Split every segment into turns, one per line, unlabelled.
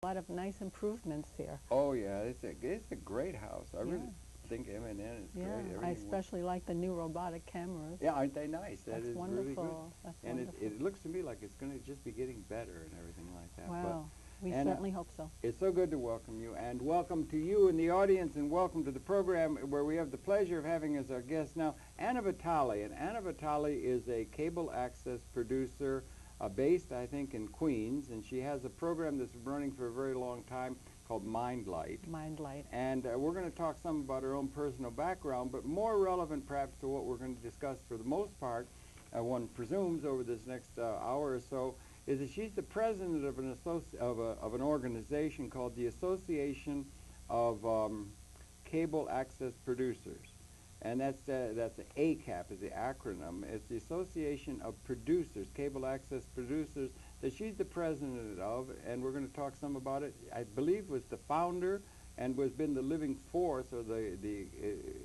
a lot of nice improvements here.
Oh yeah, it's a great house. I
Yeah.
really think M&N is
Yeah,
great.
I
Everything works.
especially like the new robotic cameras.
Yeah, aren't they nice? That
That's
is really good.
wonderful. That's
And
wonderful.
it looks to me like it's going to just be getting better and everything like that. But
Wow, we
and
certainly hope so.
it's so good to welcome you, and welcome to you in the audience, and welcome to the program where we have the pleasure of having as our guest now Anna Vitale. And Anna Vitale is a cable access producer based, I think, in Queens, and she has a program that's been running for a very long time called Mind Light.
Mind Light.
And we're going to talk some about her own personal background, but more relevant perhaps to what we're going to discuss for the most part, one presumes over this next hour or so, is that she's the president of an organization called the Association of Cable Access Producers. And that's the ACAP is the acronym. It's the Association of Producers, Cable Access Producers, that she's the president of, and we're going to talk some about it. I believe was the founder and was been the living force or the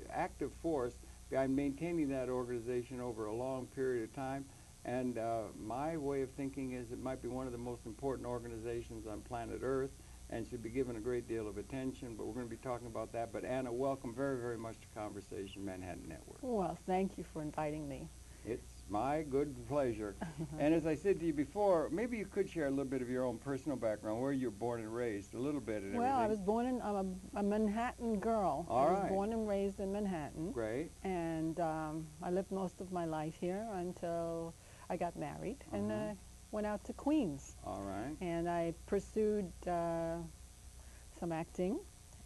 active force behind maintaining that organization over a long period of time. And my way of thinking is it might be one of the most important organizations on planet Earth and should be given a great deal of attention, but we're going to be talking about that. But Anna, welcome very, very much to Conversation Manhattan Network.
Well, thank you for inviting me.
It's my good pleasure. And as I said to you before, maybe you could share a little bit of your own personal background, where you were born and raised, a little bit and
Well, I
everything.
was born in, I'm a Manhattan girl.
All
I was
right.
born and raised in Manhattan.
Great.
And I lived most of my life here until I got married and went out to Queens.
All right.
And I pursued some acting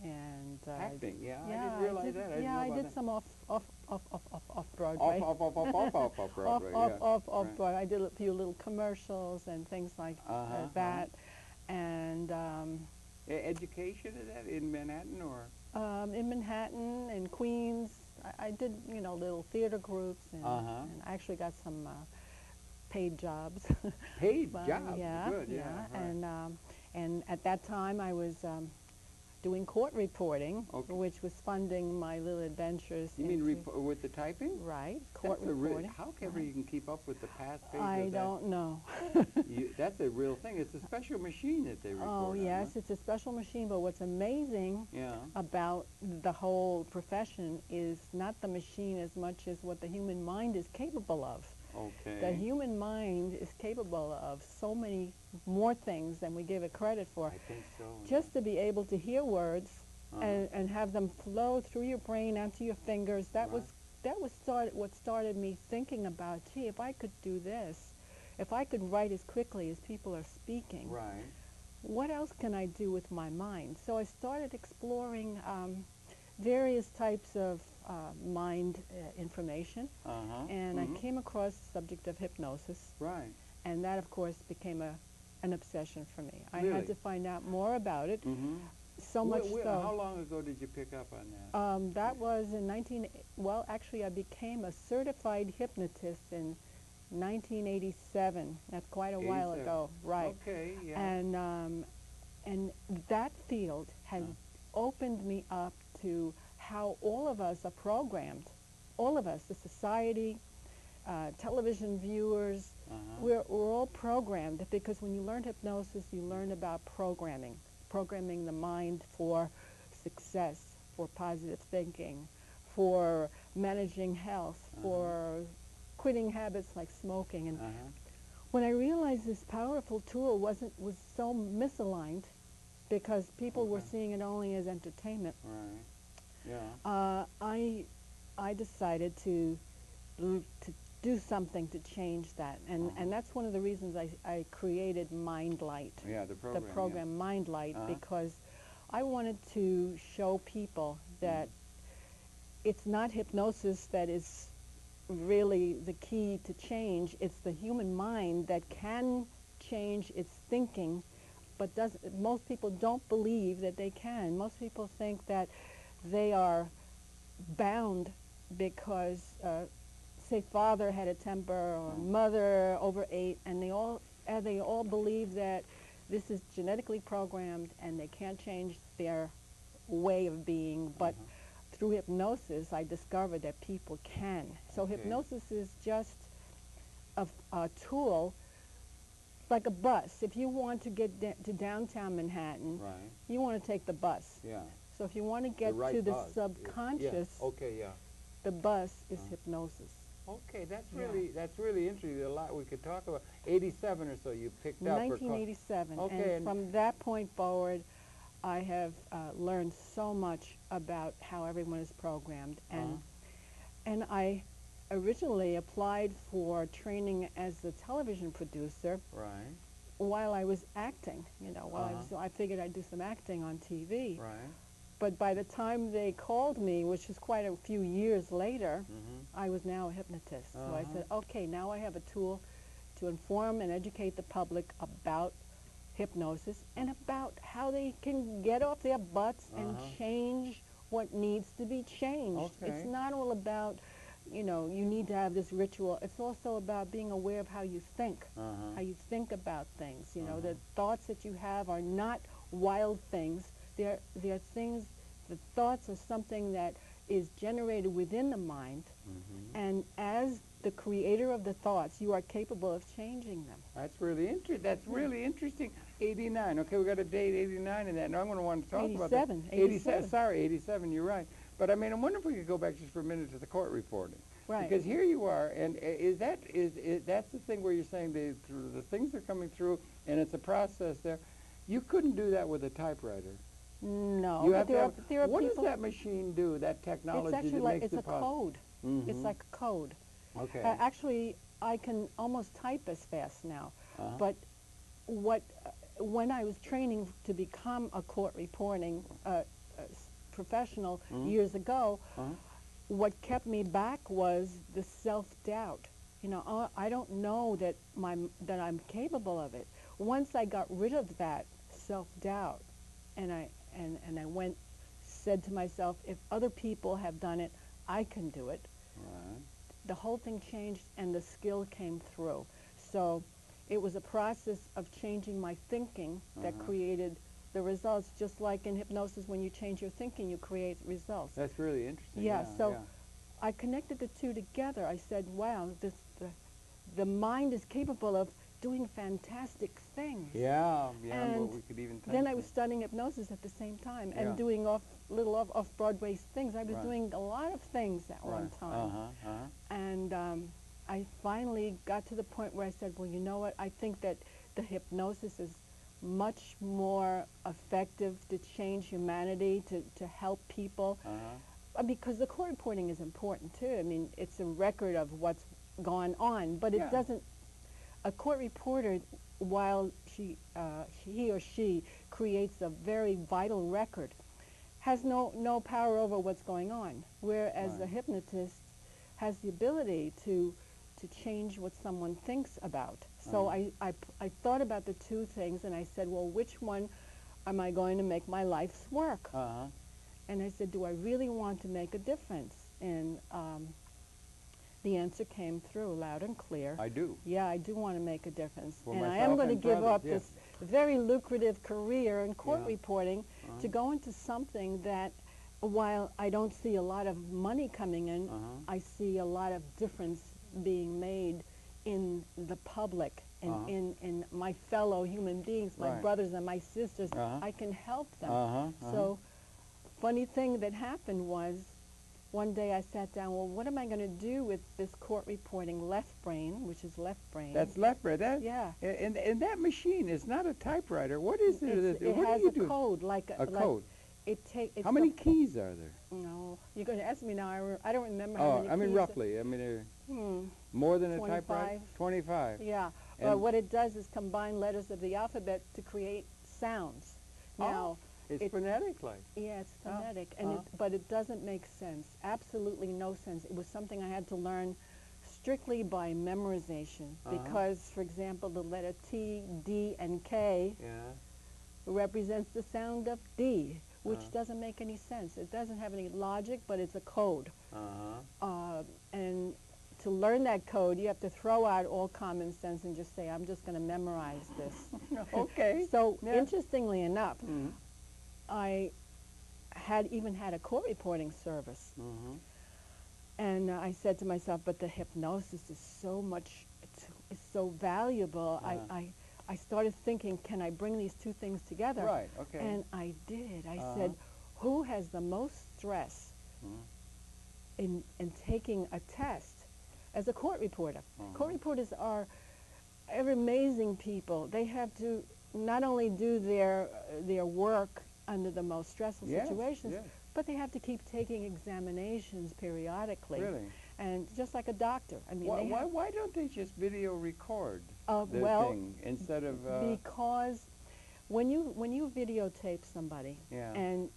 and
Acting, yeah, I
yeah,
didn't realize that. I didn't know
I
about
did
that.
some off Broadway.
Off Broadway, yeah.
Off
Right.
Broadway. I did a few little commercials and things like that. And
Education, is that in Manhattan or?
in Manhattan and Queens, I did, you know, little theater groups and I actually got some paid jobs.
Paid
But,
jobs,
yeah,
good, yeah. Right.
And at that time I was doing court reporting,
Okay.
which was funding my little adventures.
You mean
into-
with the typing?
Right, court
That's
reporting.
however you can keep up with the past pages
I
of that.
don't know.
That's a real thing. It's a special machine that they report
Oh
on,
yes,
huh?
it's a special machine, but what's amazing
Yeah.
about the whole profession is not the machine as much as what the human mind is capable of.
Okay.
The human mind is capable of so many more things than we give it credit for.
I think so.
Just to be able to hear words
Uh-huh.
and have them flow through your brain onto your fingers, that
Right.
was what started me thinking about, gee, if I could do this, if I could write as quickly as people are speaking,
Right.
what else can I do with my mind? So I started exploring various types of mind information, and I came across the subject of hypnosis,
Right.
and that of course became an obsession for me. I
Really?
had to find out more about it,
Mm-hmm.
so much so.
How long ago did you pick up on that?
That was in well, actually I became a certified hypnotist in 1987. That's quite a while
87.
ago, right?
Okay, yeah.
And that field has opened me up to how all of us are programmed. All of us, the society, television viewers, we're all programmed, because when you learn hypnosis, you learn about programming the mind for success, for positive thinking, for managing health, for quitting habits like smoking. And when I realized this powerful tool was so misaligned, because people were seeing it only as entertainment,
Right. Yeah.
I decided to do something to change that, and that's one of the reasons I created Mind Light.
Yeah, the program.
The program Mind Light, because I wanted to show people that it's not hypnosis that is really the key to change. It's the human mind that can change its thinking, but most people don't believe that they can. Most people think that they are bound because, say, father had a temper or mother overate, and they all believe that this is genetically programmed and they can't change their way of being. But through hypnosis, I discovered that people can. So hypnosis is just a tool It's like a bus. If you want to get to downtown Manhattan,
Right.
you want to take the bus.
Yeah.
So if you want to get
right
to the
bus.
subconscious,
Yeah. Okay. Yeah.
the bus is hypnosis.
Okay.
Yeah.
That's really interesting. A lot we could talk about. 87 or so you picked up.
1987.
Okay.
And from that point forward, I have learned so much about how everyone is programmed. And I originally applied for training as a television producer
Right.
while I was acting. You know, I figured I'd do some acting on TV.
Right.
But by the time they called me, which was quite a few years later, I was now a hypnotist. So I said, okay, now I have a tool to inform and educate the public about hypnosis and about how they can get off their butts and change what needs to be changed.
Okay.
It's not all about, you know, you need to have this ritual. It's also about being aware of how you think, how you think about things. You know, the thoughts that you have are not wild things. They're things, the thoughts are something that is generated within the mind, and as the creator of the thoughts, you are capable of changing them.
That's really interesting. That's really interesting. 89. Okay, we got a date 89 in that. Now I'm going to want to talk about that.
87.
Sorry, 87. You're right. But I mean, I wonder if we could go back just for a minute to the court reporting.
Right.
Because here you are, and is that's the thing where you're saying the things are coming through, and it's a process there. You couldn't do that with a typewriter.
No,
You
but
have to have,
there are
what
people.
does that machine do? That technology
It's actually
that
like
makes
it's
it
a code. It's like a code.
Okay.
Actually, I can almost type as fast now. But when I was training to become a court reporting professional years ago, what kept me back was the self-doubt. You know, oh, I don't know that I'm capable of it. Once I got rid of that self-doubt, and I said to myself, if other people have done it, I can do it.
Right.
The whole thing changed, and the skill came through. So it was a process of changing my thinking that created the results. Just like in hypnosis, when you change your thinking, you create results.
That's really interesting.
Yeah. So I connected the two together. I said, wow, the mind is capable of doing fantastic things.
Yeah,
And
but we could even think
then I was studying hypnosis at the same time and doing little off-Broadway things. I was doing a lot of things at one time. And I finally got to the point where I said, well, you know what? I think that the hypnosis is much more effective to change humanity, to help people. Because the court reporting is important, too. I mean, it's a record of what's gone on, but it doesn't. A court reporter, while he or she creates a very vital record, has no power over what's going on, whereas a hypnotist has the ability to change what someone thinks about. So I thought about the two things, and I said, well, which one am I going to make my life's work? And I said, do I really want to make a difference? And the answer came through loud and clear.
I do.
Yeah, I do want to make a difference.
For
and I
myself
am going to
and
give
for
up
others,
this very lucrative career in court reporting to go into something that, while I don't see a lot of money coming in, I see a lot of difference being made in the public and in my fellow human beings, my brothers and my sisters. I can help them. So funny thing that happened was, one day I sat down, well, what am I going to do with this court reporting left brain, which is left brain?
That's left brain.
Yeah.
And that machine is not a typewriter. What is it?
It
What
has
do you
a
do?
code, like
A code.
It's
How many keys are there?
No, you're going to ask me now. I don't remember how many
I mean,
keys.
roughly. I mean, more than a
25.
typewriter? 25.
Yeah.
And
But what it does is combine letters of the alphabet to create sounds. Now,
It's phonetic like.
yeah, it's phonetic, and but it doesn't make sense. Absolutely no sense. It was something I had to learn strictly by memorization because, for example, the letter T, D, and K represents the sound of D, which doesn't make any sense. It doesn't have any logic, but it's a code. And to learn that code, you have to throw out all common sense and just say, I'm just going to memorize this.
Okay.
So, interestingly enough, I had a court reporting service. And I said to myself, but the hypnosis is so much, it's so valuable. I started thinking, can I bring these two things together?
Right, okay.
And I did. I said, who has the most stress in taking a test as a court reporter? Court reporters are amazing people. They have to not only do their work under the most stressful situations, but they have to keep taking examinations periodically.
Really?
And just like a doctor. I mean,
why don't they just video record the
well,
thing instead of
because when you videotape somebody
Yeah.
and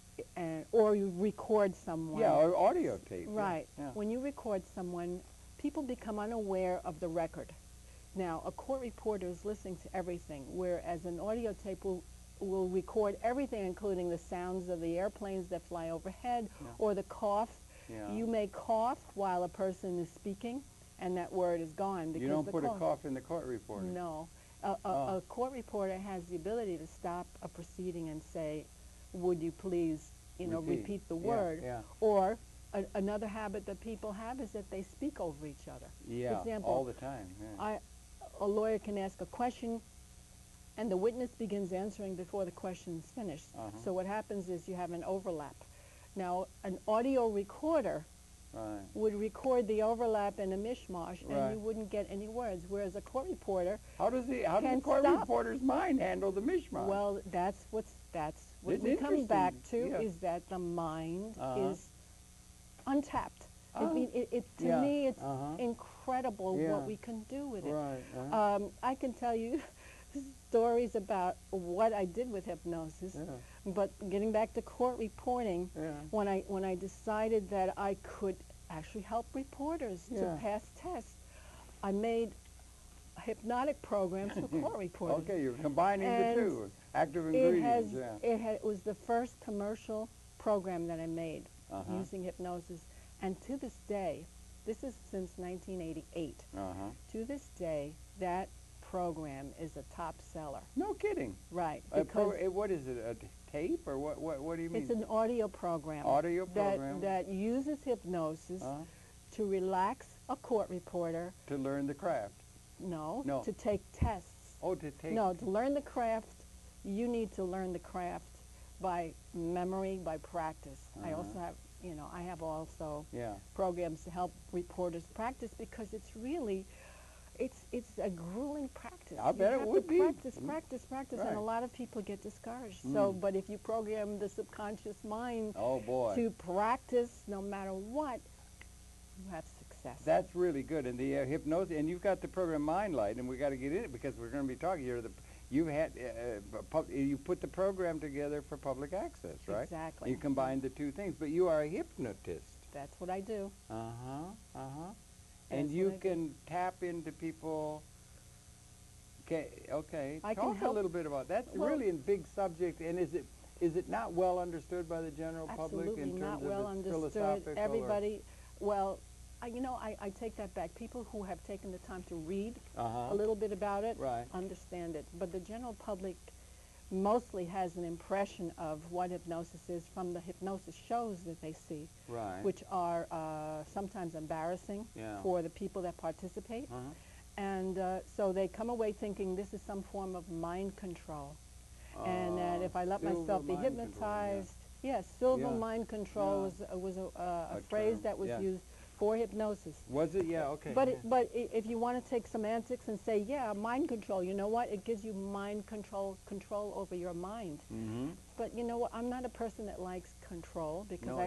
or you record someone,
yeah, or audio tape.
right?
Yeah.
When you record someone, people become unaware of the record. Now, a court reporter is listening to everything, whereas an audio tape will record everything, including the sounds of the airplanes that fly overhead or the cough.
Yeah.
You may cough while a person is speaking, and that word is gone. Because
You don't put a cough in the court reporter.
No. A court reporter has the ability to stop a proceeding and say, would you please, repeat the word.
Yeah.
Or another habit that people have is that they speak over each other.
Yeah,
For example,
all the time. Yeah.
A lawyer can ask a question, and the witness begins answering before the question is finished. So what happens is you have an overlap. Now, an audio recorder would record the overlap in a mishmash, and you wouldn't get any words. Whereas a court reporter,
how does the court reporter's mind handle the mishmash?
well, that's what
It's
we come back to
interesting,
is that the mind is untapped. I mean, to
Yeah.
me, it's incredible what we can do with it.
Right.
I can tell you stories about what I did with hypnosis, but getting back to court reporting, when I decided that I could actually help reporters to pass tests, I made hypnotic programs for court reporters.
Okay, you're combining
And
the two active ingredients.
It was the first commercial program that I made using hypnosis, and to this day, this is since 1988. To this day, that program is a top seller.
No kidding.
Right.
Because what is it? A tape or what do you mean?
It's an audio program.
Audio program
that uses hypnosis to relax a court reporter.
To learn the craft.
No.
No.
To take tests.
Oh, to take.
No, to learn the craft, you need to learn the craft by memory, by practice. I also have, I have also programs to help reporters practice, because it's really, it's a grueling practice.
I bet it would be.
Practice, practice,
Right.
and a lot of people get discouraged. So, but if you program the subconscious mind to practice no matter what, you have success.
That's really good. And the hypnosis, and you've got the program Mind Light, and we got to get in it because we're going to be talking here. You put the program together for public access, right?
Exactly.
You combine the two things, but you are a hypnotist.
That's what I do.
And you can tap into people. Okay. Talk a little bit about that. That's really a big subject. And is it not well understood by the general public in terms
not
of
well
its
understood.
philosophical?
Everybody, I take that back. People who have taken the time to read a little bit about it understand it. But the general public mostly has an impression of what hypnosis is from the hypnosis shows that they see, which are sometimes embarrassing for the people that participate. And so they come away thinking this is some form of mind control. And that if I let myself be hypnotized, silver mind control was a phrase that was used for hypnosis.
Was it? Yeah, okay.
But if you want to take semantics and say, mind control, you know what? It gives you mind control over your mind. But you know what? I'm not a person that likes control, because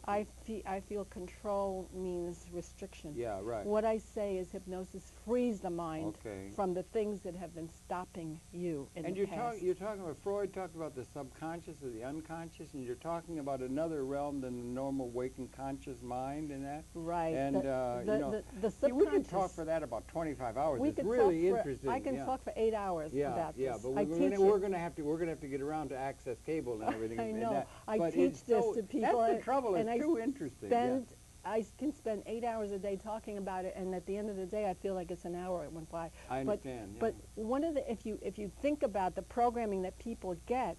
I feel control means restriction.
Yeah, right.
What I say is hypnosis frees the mind from the things that have been stopping you in the past.
You're talking about, Freud talked about the subconscious or the unconscious, and you're talking about another realm than the normal waking conscious mind and that?
Right.
And,
the subconscious.
we can talk for that about 25 hours. It's really interesting.
I can talk for 8 hours about this.
Yeah, but we're going to have to get around to access cable and everything.
I know.
I
teach this to people.
That's the trouble. It's too interesting.
I can spend 8 hours a day talking about it, and at the end of the day, I feel like it's an hour it went by.
I understand.
But one of the, if you think about the programming that people get,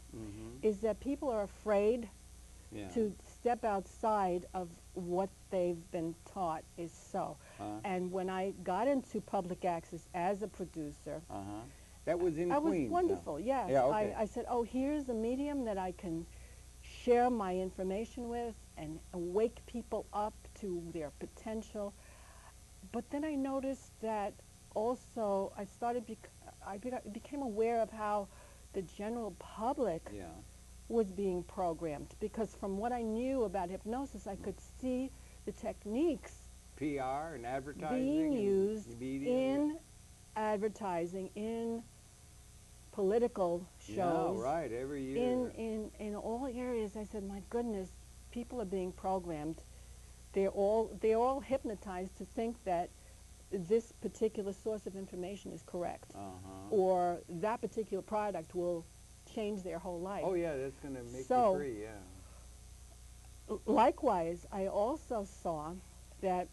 is that people are afraid to step outside of what they've been taught is so. And when I got into public access as a producer,
That was in
I was
Queens.
wonderful, yes.
Yeah, okay.
I said, oh, here's a medium that I can share my information with and wake people up to their potential. But then I noticed that also I started, became aware of how the general public
Yeah.
was being programmed, because from what I knew about hypnosis, I could see the techniques
PR and advertising
being
and
used
media.
in advertising, in political
Yeah,
shows,
right, every year.
in all areas. I said, my goodness, people are being programmed. They're all hypnotized to think that this particular source of information is correct, or that particular product will change their whole life.
Oh, yeah, that's going to make
So,
you free, yeah.
Likewise, I also saw that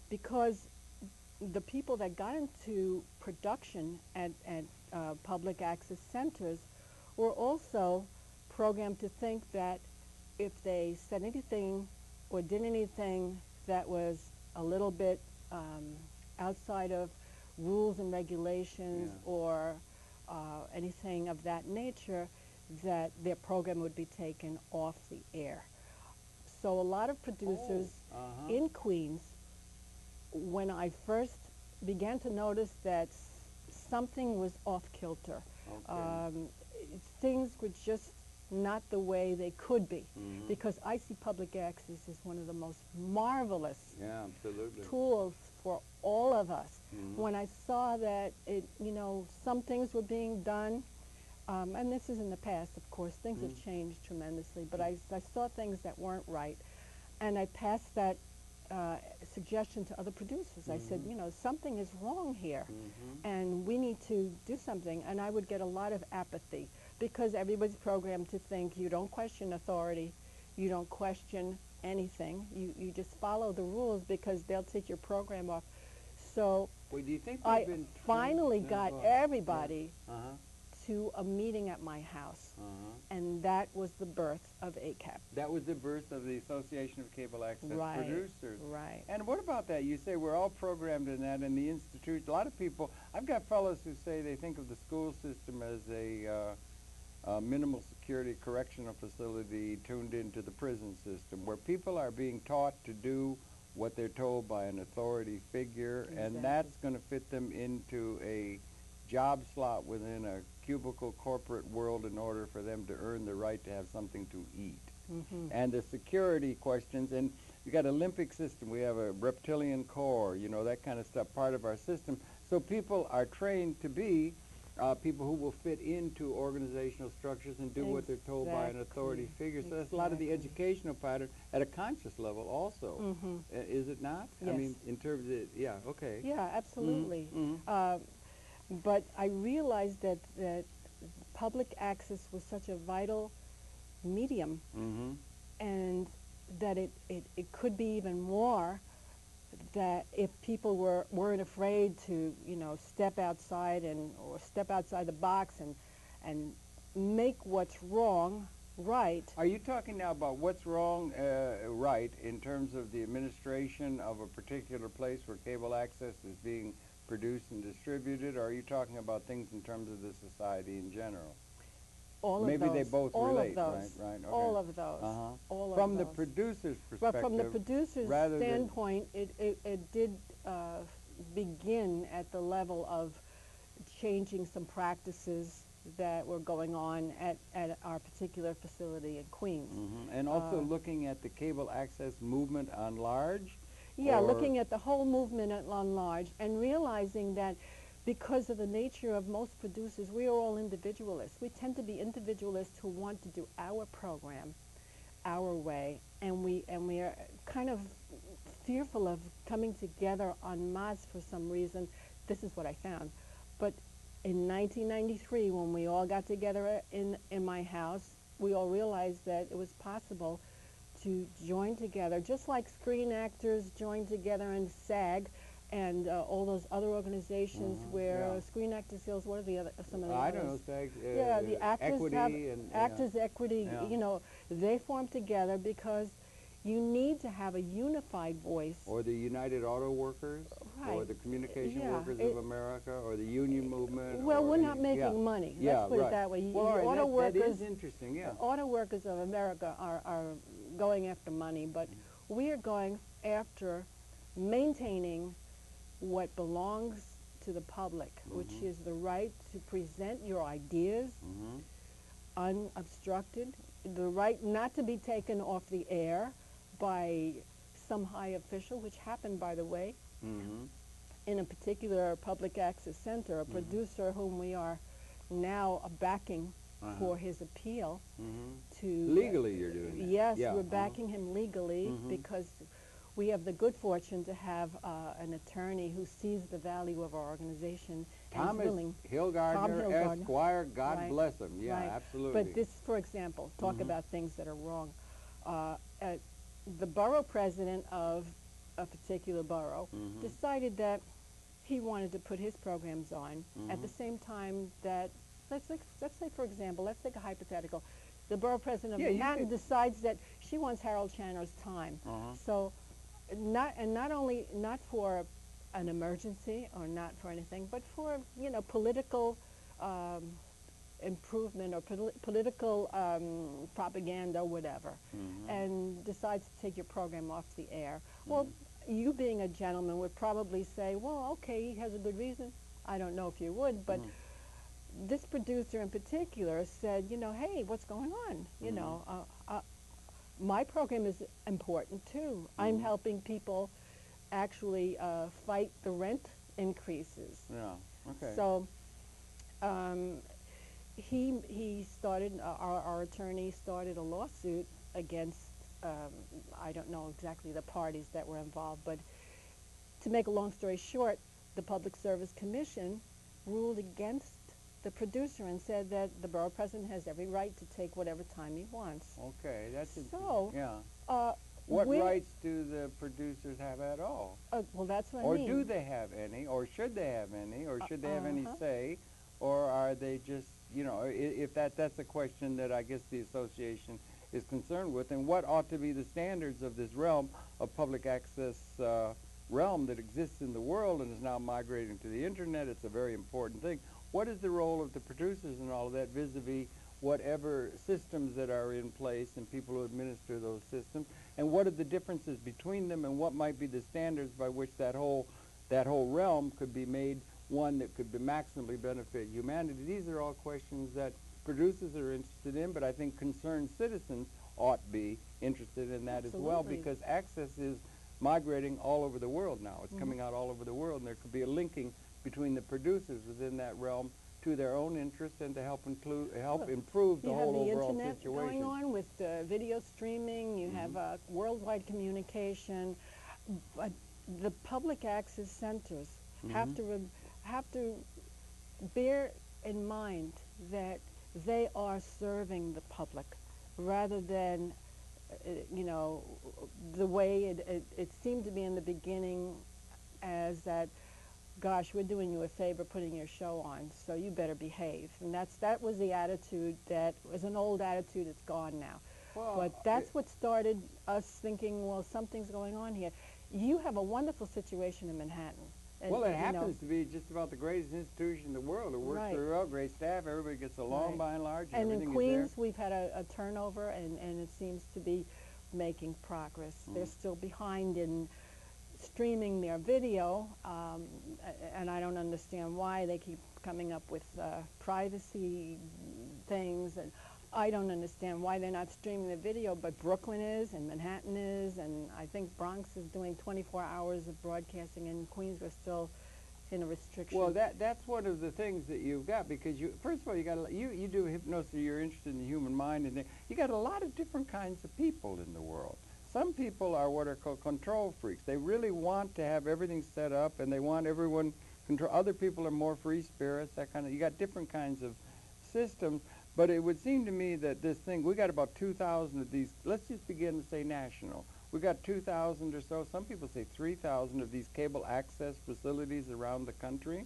because the people that got into production at public access centers were also programmed to think that if they said anything or did anything that was a little bit outside of rules and regulations,
Yeah.
or anything of that nature, that their program would be taken off the air. So a lot of producers in Queens, when I first began to notice that something was off kilter, things were just not the way they could be, because I see public access as one of the most marvelous
Yeah, absolutely.
tools for all of us. When I saw that some things were being done, and this is in the past, of course, things have changed tremendously, but I saw things that weren't right, and I passed that suggestion to other producers. I said, something is wrong here, and we need to do something. And I would get a lot of apathy, because everybody's programmed to think you don't question authority, you don't question anything, you just follow the rules because they'll take your program off. So
Well, do you think
I
they've been
finally
trained?
got
Go ahead.
everybody
Yeah.
to a meeting at my house, and that was the birth of ACAP.
That was the birth of the Association of Cable Access Producers.
Right.
And what about that? You say we're all programmed in that, and the institute. A lot of people. I've got fellows who say they think of the school system as a minimal security correctional facility tuned into the prison system, where people are being taught to do what they're told by an authority figure, and that's going to fit them into a job slot within a cubicle corporate world in order for them to earn the right to have something to eat. And the security questions, and you got Olympic system, we have a reptilian core, that kind of stuff, part of our system. So people are trained to be people who will fit into organizational structures and do what they're told by an authority figure. So that's a lot of the educational pattern at a conscious level also. Is it not?
Yes.
I mean, in terms of, yeah, okay.
Yeah, absolutely. But I realized that public access was such a vital medium, and that it could be even more, that if people weren't afraid to step outside or step outside the box and make what's wrong right.
Are you talking now about what's wrong right in terms of the administration of a particular place where cable access is being produced and distributed, or are you talking about things in terms of the society in general?
All
Maybe
of those.
they both
all
relate,
of those.
right? Okay.
All of those. All
From
of
the
those.
producer's perspective,
But from the producer's standpoint, it did begin at the level of changing some practices that were going on at our particular facility in Queens.
And also looking at the cable access movement on large?
Yeah, looking at the whole movement at large, and realizing that because of the nature of most producers, we are all individualists. We tend to be individualists who want to do our program our way, and we are kind of fearful of coming together en masse for some reason. This is what I found. But in 1993, when we all got together in my house, we all realized that it was possible to join together, just like Screen Actors joined together in SAG, and all those other organizations where Screen Actors Guild, what are the other, some of the
I
others?
don't know, SAG,
Yeah, the actors
equity
have,
and
Actors Equity, they form together because you need to have a unified voice.
or the United Auto Workers. or
Right.
the Communication
Yeah,
Workers of America, or the union movement?
well,
or
we're not
any-
making money.
Yeah,
Let's put
right.
it that way.
Well, all right,
Auto
that
workers,
is interesting, yeah.
Auto workers of America are going after money, but we are going after maintaining what belongs to the public, which is the right to present your ideas unobstructed, the right not to be taken off the air by some high official, which happened, by the way, in a particular public access center, a producer whom we are now backing for his appeal to...
Legally you're doing that?
Yes,
Yeah,
we're backing him legally because we have the good fortune to have an attorney who sees the value of our organization and is
Thomas
willing...
Hilgardner, Esquire, God
Right.
bless him. Yeah,
Right.
absolutely.
But this, for example, talk about things that are wrong. The borough president of a particular borough decided that he wanted to put his programs on at the same time that, let's say, for example, let's take a hypothetical. The borough president of Manhattan decides that she wants Harold Channer's time. So not for an emergency or not for anything, but for, you know, political improvement or political propaganda, whatever, and decides to take your program off the air. Well, you being a gentleman would probably say, well, okay, he has a good reason. I don't know if you would, but this producer in particular said, you know, hey, what's going on? You know, my program is important too. I'm helping people actually fight the rent increases.
Yeah, okay.
So he started, our attorney started a lawsuit against, I don't know exactly the parties that were involved, but to make a long story short, the Public Service Commission ruled against the producer and said that the borough president has every right to take whatever time he wants.
Okay, that's interesting.
So,
yeah. What rights do the producers have at all?
Well, that's what
or
I mean.
Or do they have any? Or should they have any? Or should they have any say? Or are they just, you know, if that's a question that I guess the association is concerned with, and what ought to be the standards of this realm of public access realm that exists in the world and is now migrating to the internet? It's a very important thing. What is the role of the producers and all of that vis-a-vis whatever systems that are in place and people who administer those systems, and what are the differences between them, and what might be the standards by which that whole realm could be made one that could be maximally benefit humanity? These are all questions that producers are interested in, but I think concerned citizens ought to be interested in that as well, because access is migrating all over the world now. It's coming out all over the world, and there could be a linking between the producers within that realm to their own interests and to help improve the whole overall situation.
You have the internet going on with video streaming. You have worldwide communication. But the public access centers have to bear in mind that they are serving the public rather than, you know, the way it seemed to be in the beginning as that, gosh, we're doing you a favor putting your show on, so you better behave. And that was the attitude that was an old attitude. It's gone now. Well, but that's what started us thinking, well, something's going on here. You have a wonderful situation in Manhattan. And,
well, it happens to be just about the greatest institution in the world. It works very well, great staff, everybody gets along by and large.
And in Queens, we've had a turnover, and it seems to be making progress. They're still behind in streaming their video, and I don't understand why they keep coming up with privacy things, and I don't understand why they're not streaming the video, but Brooklyn is, and Manhattan is, and I think Bronx is doing 24 hours of broadcasting, and Queens we're still in a restriction.
Well, that's one of the things that you've got, because first of all, you do hypnosis, you're interested in the human mind, and you got a lot of different kinds of people in the world. Some people are what are called control freaks. They really want to have everything set up, and they want everyone control. Other people are more free spirits, that kind of. You got different kinds of systems, but it would seem to me that this thing, we got about 2,000 of these. Let's just begin to say national. We got 2,000 or so. Some people say 3,000 of these cable access facilities around the country,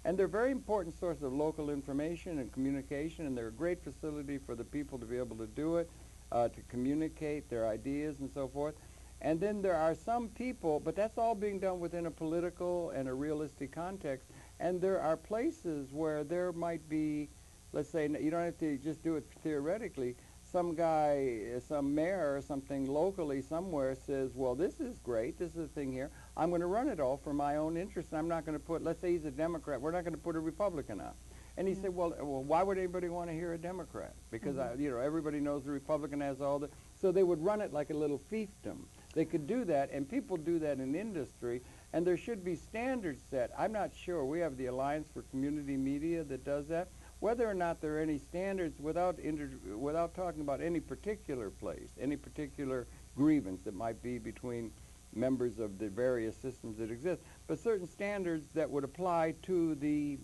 and they're a very important source of local information and communication, and they're a great facility for the people to be able to do it. To communicate their ideas and so forth. And then there are some people, but that's all being done within a political and a realistic context. And there are places where there might be, let's say, you don't have to just do it theoretically. Some guy, some mayor or something locally somewhere says, well, this is great, this is a thing here. I'm going to run it all for my own interest. I'm not going to put, let's say he's a Democrat, we're not going to put a Republican on. And he said, well, why would anybody want to hear a Democrat? Because, everybody knows the Republican has all the, so they would run it like a little fiefdom. They could do that, and people do that in industry, and there should be standards set. I'm not sure. We have the Alliance for Community Media that does that. Whether or not there are any standards without talking about any particular place, any particular grievance that might be between members of the various systems that exist, but certain standards that would apply to the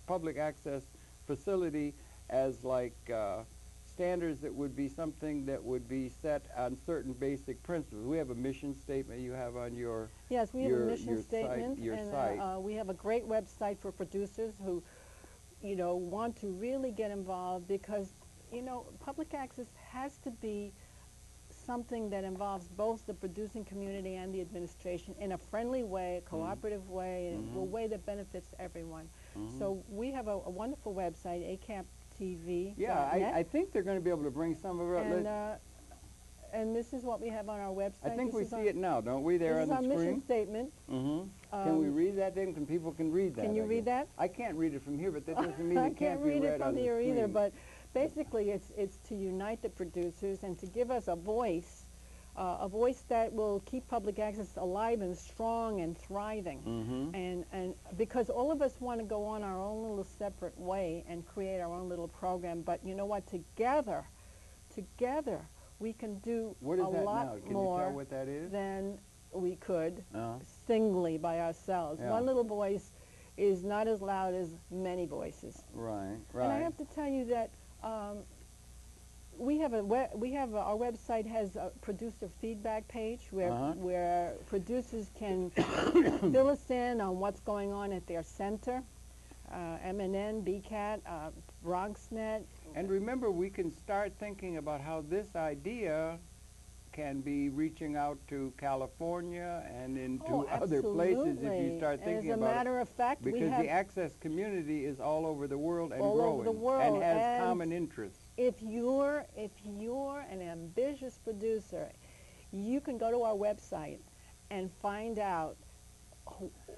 public access facility as like standards that would be something that would be set on certain basic principles. We have a mission statement you have on your
Yes, we have a mission statement,
site.
And we have a great website for producers who, want to really get involved because, public access has to be something that involves both the producing community and the administration in a friendly way, a cooperative way, in a way that benefits everyone. So we have a wonderful website, ACAP TV.
Yeah, I think they're going to be able to bring some of it.
And this is what we have on our website.
I think we see it now, don't we, there on the screen?
This is our mission statement.
Can we read that then? Can people read that?
Can you read that?
I can't read it from here, but that doesn't mean it can't be read on the screen.
I can't read it from here either, but basically it's to unite the producers and to give us a voice that will keep public access alive and strong and thriving. And because all of us want to go on our own little separate way and create our own little program, but you know what? Together, we can do a lot more than we could singly by ourselves. One little voice is not as loud as many voices.
Right.
And I have to tell you that our website has a producer feedback page where producers can fill us in on what's going on at their center, MNN, BCAT, BronxNet.
And remember, we can start thinking about how this idea can be reaching out to California and into other places if you start thinking about it.
As a matter of fact,
because the access community is all over the world and
all
growing
over the world,
and has common interests.
If you're an ambitious producer, you can go to our website and find out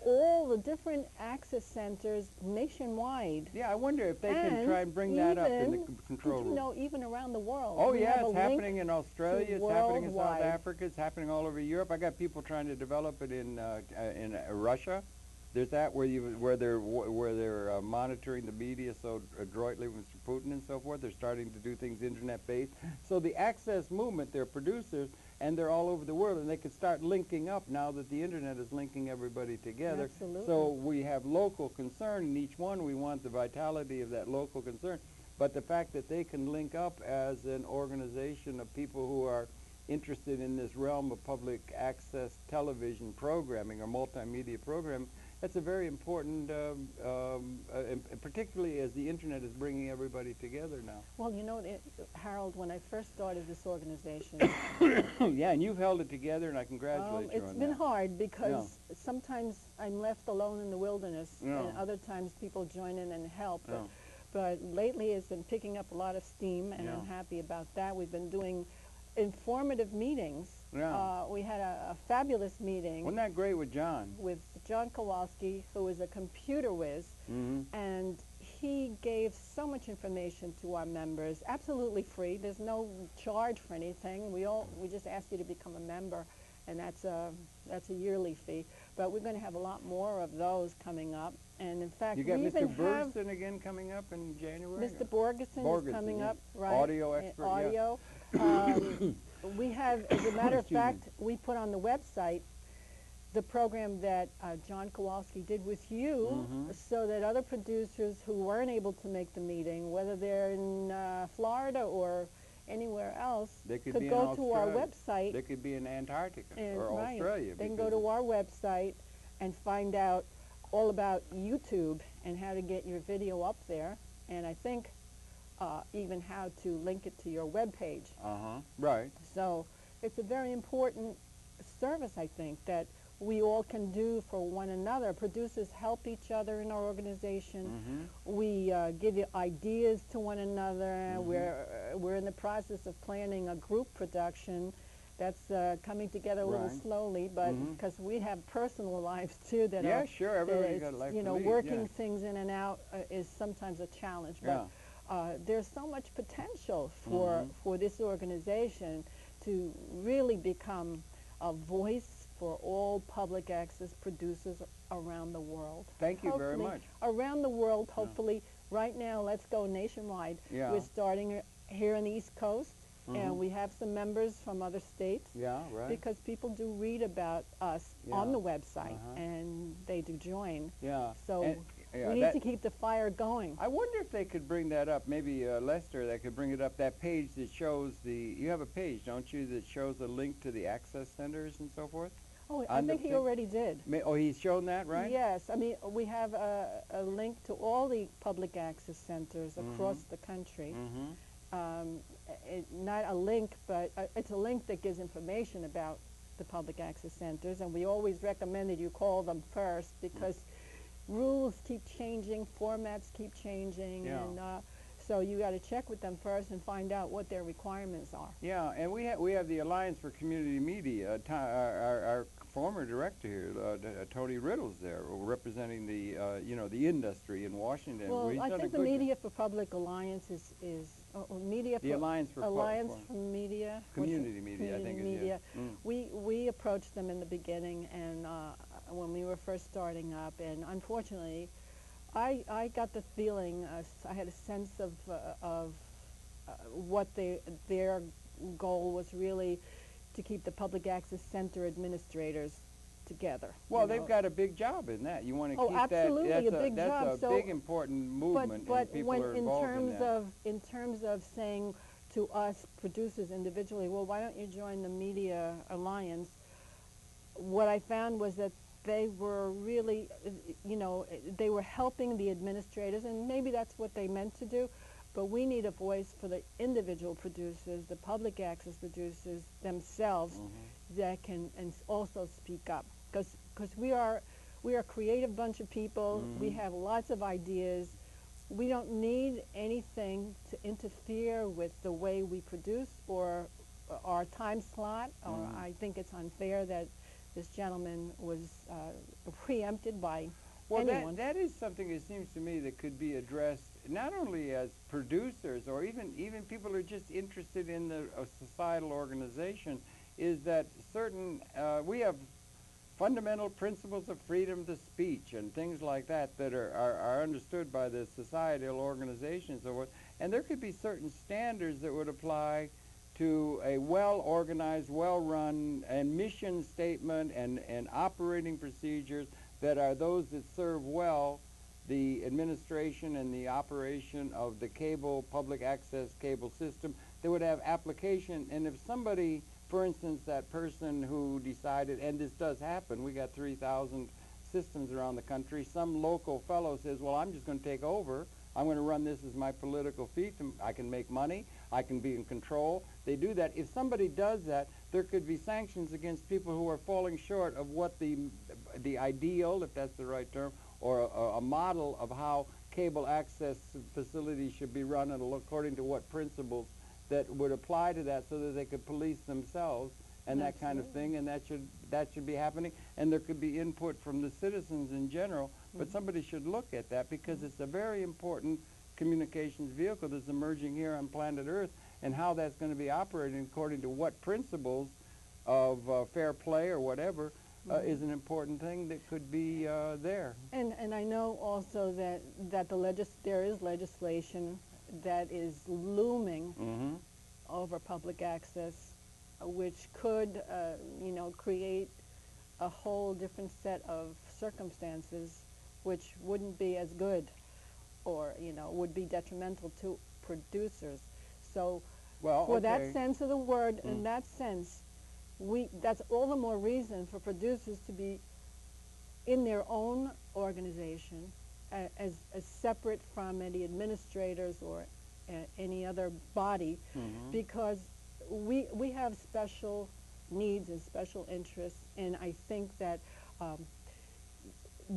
all the different access centers nationwide.
Yeah, I wonder if they can try and bring that up in the control room.
Even around the world.
Oh, yeah, it's happening in Australia, it's happening in South Africa, it's happening all over Europe. I got people trying to develop it in Russia. There's that where they're monitoring the media so adroitly with Mr. Putin and so forth. They're starting to do things internet-based. So the access movement, they're producers, and they're all over the world, and they could start linking up now that the internet is linking everybody together.
Absolutely.
So we have local concern in each one. We want the vitality of that local concern. But the fact that they can link up as an organization of people who are interested in this realm of public access television programming or multimedia programming, that's a very important, particularly as the internet is bringing everybody together now.
Well, Harold, when I first started this organization...
Yeah, and you've held it together, and I congratulate you on that.
It's been hard because sometimes I'm left alone in the wilderness, and other times people join in and help. But lately it's been picking up a lot of steam, and I'm happy about that. We've been doing informative meetings. We had a fabulous meeting.
Wasn't that great with John?
With John Kowalski, who is a computer whiz, and he gave so much information to our members, absolutely free. There's no charge for anything. We just ask you to become a member, and that's a yearly fee. But we're going to have a lot more of those coming up. And in fact,
you got Mr. Bergson again coming up in January.
Mr. Borgeson is coming up, right?
Audio expert.
Audio. We have, as a matter of fact, we put on the website the program that John Kowalski did with you, so that other producers who weren't able to make the meeting, whether they're in Florida or anywhere else, could go to our website.
They could be in Antarctica or Australia.
They can go to our website and find out all about YouTube and how to get your video up there, and I think even how to link it to your web page.
Right.
So it's a very important service, I think, that we all can do for one another. Producers help each other in our organization. We give you ideas to one another. We're in the process of planning a group production that's coming together a little slowly, but because we have personal lives too that are,
sure, everybody's got a life
you know,
to lead,
working things in and out is sometimes a challenge. But there's so much potential for this organization to really become a voice for all public access producers around the world.
Thank you very much.
Around the world, hopefully. Right now, let's go nationwide. We're starting here on the East Coast, and we have some members from other states. Because people do read about us on the website, and they do join. So we need to keep the fire going.
I wonder if they could bring that up, maybe Lester, that could bring it up, that page that shows you have a page, don't you, that shows a link to the access centers and so forth?
Oh, I think he already did.
Oh, he's shown that, right?
Yes. I mean, we have a link to all the public access centers across the country. Not a link, but it's a link that gives information about the public access centers, and we always recommend that you call them first because rules keep changing, formats keep changing, and so you got to check with them first and find out what their requirements are.
Yeah, and we have the Alliance for Community Media. Our former director here, Tony Riddle's there, representing the you know, the industry in Washington.
Well, I think the Media for Public Alliance is Media for
Alliance for
Media,
Community Media, I think
Media. We approached them in the beginning, and when we were first starting up, and unfortunately, I got the feeling, I had a sense of what their goal was really to keep the public access center administrators together.
Well, they've got a big job in that. You want to keep
absolutely,
that.
That's
a big important movement, and people are involved in that.
In terms of saying to us producers individually, well, why don't you join the Media Alliance? What I found was that they were really, you know, they were helping the administrators, and maybe that's what they meant to do, but we need a voice for the individual producers, the public access producers themselves that can also speak up, because we are a creative bunch of people. We have lots of ideas. We don't need anything to interfere with the way we produce or our time slot, or I think it's unfair that this gentleman was preempted by anyone.
That is something, it seems to me, that could be addressed not only as producers or even people who are just interested in a societal organization, is that we have fundamental principles of freedom of speech and things like that that are understood by the societal organizations, and there could be certain standards that would apply to a well-organized, well-run, and mission statement and operating procedures that are those that serve well the administration and the operation of the public access cable system. They would have application, and if somebody, for instance, that person who decided, and this does happen, we got 3,000 systems around the country, some local fellow says, well, I'm just going to take over. I'm going to run this as my political fiefdom. I can make money. I can be in control. They do that. If somebody does that, there could be sanctions against people who are falling short of what the ideal, if that's the right term, or a model of how cable access facilities should be run, and according to what principles that would apply to that, so that they could police themselves and that kind of thing, and that should be happening. And there could be input from the citizens in general, but somebody should look at that, because it's a very important communications vehicle that's emerging here on planet Earth, and how that's going to be operating according to what principles of fair play or whatever is an important thing that could be there.
And I know also that there is legislation that is looming over public access, which could create a whole different set of circumstances which wouldn't be as good, or would be detrimental to producers. So for that sense of the word, in that sense, that's all the more reason for producers to be in their own organization as separate from any administrators or any other body, because we have special needs and special interests, and I think that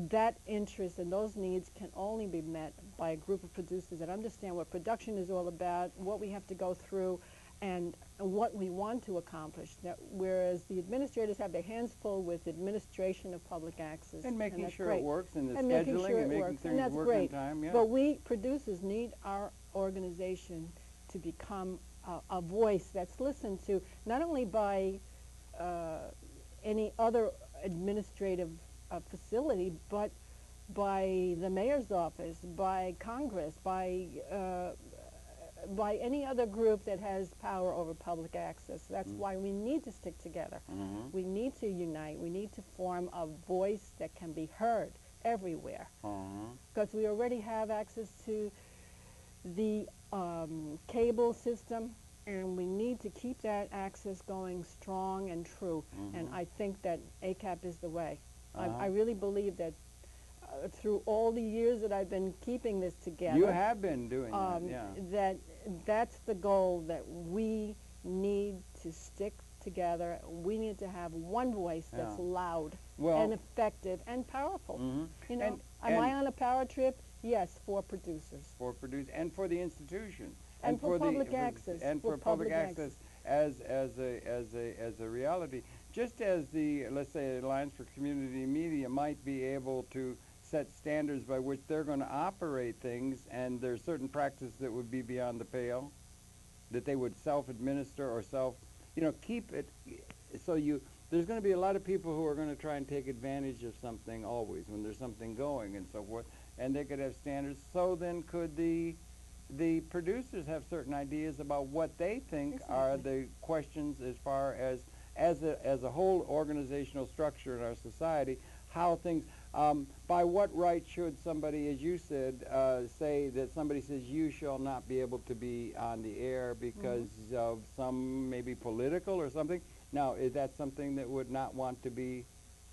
that interest and those needs can only be met by a group of producers that understand what production is all about, what we have to go through, and what we want to accomplish. That whereas the administrators have their hands full with administration of public access,
and making
that's
sure
great.
it works, and the
And
scheduling,
making sure
and
it
making
works, and
things
that's
work
great.
in time. Yeah.
But we producers need our organization to become a voice that's listened to, not only by any other administrative facility, but by the mayor's office, by Congress, by any other group that has power over public access. That's why we need to stick together. We need to unite. We need to form a voice that can be heard everywhere. Because we already have access to the cable system, and we need to keep that access going strong and true. And I think that ACAP is the way. I really believe that through all the years that I've been keeping this together,
You have been doing that, yeah.
that's the goal, that we need to stick together. We need to have one voice that's loud and effective and powerful. You know, am I on a power trip? Yes, for producers.
For produce and for the institution.
And for public access.
And for public access as a reality. Just as the, let's say, Alliance for Community Media might be able to set standards by which they're going to operate things, and there's certain practices that would be beyond the pale, that they would self-administer or keep it. So there's going to be a lot of people who are going to try and take advantage of something always when there's something going and so forth, and they could have standards. So then could the producers have certain ideas about what they think are the questions as far as a whole organizational structure in our society, how things, by what right should somebody, as you said, say that somebody says you shall not be able to be on the air because of some maybe political or something? Now, is that something that would not want to be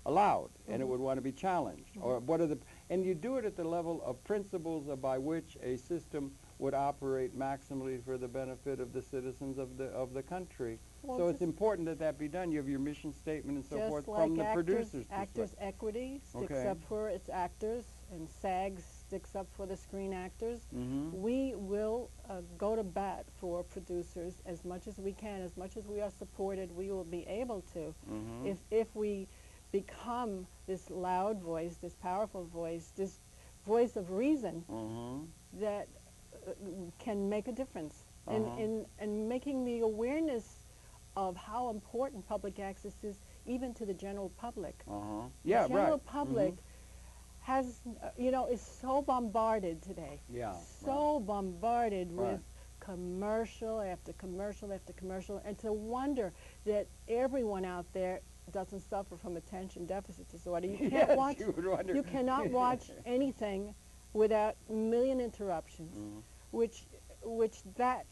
allowed, and it would want to be challenged? Or what are and you do it at the level of principles by which a system would operate maximally for the benefit of the citizens of the country.
Well,
so it's important that that be done. You have your mission statement and so forth
like
from the producers'
Actors Equity sticks up for its actors, and SAG sticks up for the screen actors. We will go to bat for producers as much as we can, as much as we are supported. We will be able to, if we become this loud voice, this powerful voice, this voice of reason that can make a difference in making the awareness of how important public access is, even to the general public.
Yeah,
the general public has, is so bombarded today. So bombarded with commercial after commercial after commercial, and to wonder that everyone out there doesn't suffer from attention deficit disorder. You can't watch. You cannot watch anything without a million interruptions, which that